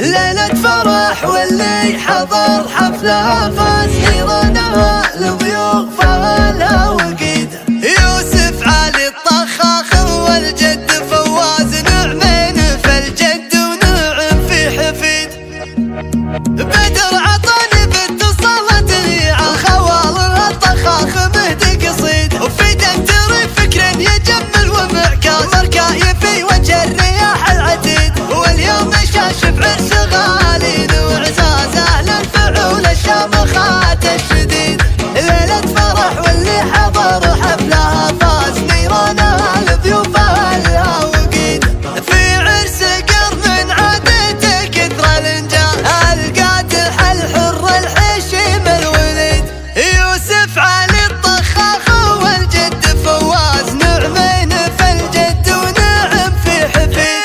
ليلة فرح واللي حضر حفلها فاز نيرانها لضيوف فالها وقيده. يوسف علي الطخاخ والجد فواز نعمين فالجد ونعم في حفيد. بدر عطاني باتصالات لي عالخوال الطخاخ مهدي قصيد. وفي دفتري فكر يجمل ومعكاس مركاي في وجه الرياح العتيد. واليوم شاشف عرس غالين وعزاز اهل الفعول الشامخات الشديد. ليلة فرح واللي حضر حفلها فاز نيرانها لضيوف اهلها وقيد. في عرس قرن عادته كثر الانجاز القادح الحر الحشيم الوليد. يوسف علي الطخاخ والجد فواز نعمين فالجد ونعم في حفيد.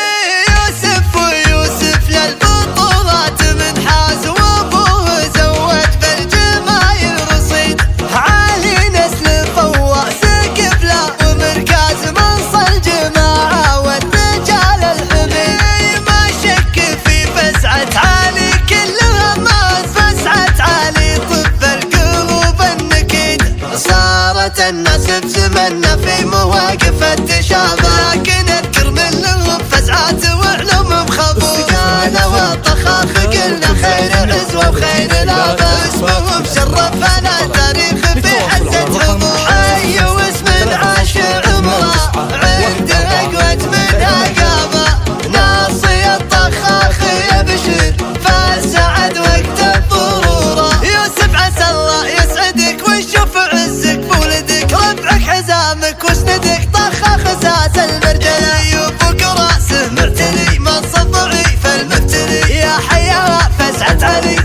يوسف ويوسف للبطولات منحاز وابوه زوج بالجمايل رصيد. علي نسل فواز قبله ومركز منص الجماعة والرجال الحميد. ما شك في فزعة علي كلها ماز فزعة علي طب القلوب النكيد. صارت الناس بزمننا في مواقف التشابه لكن اذكر منهم فزعات وعلوم بخبوط. انا والطخاخ قلنا خير عزوة وخير الاباء اسمهم شرفنا التاريخ في حزة حضور. حي واسم عاش عمره عند اقوى من عقابه. ناصي الطخاخ يبشر فالسعد وقت الضروره. يوسف عسى الله يسعدك ويشوف عزك بولدك ربعك حزامك واسندك طخاخ اساس المرجله. يوفك راسه معتلي منصب ضعيف المبتلي. يا حيا فزعة علي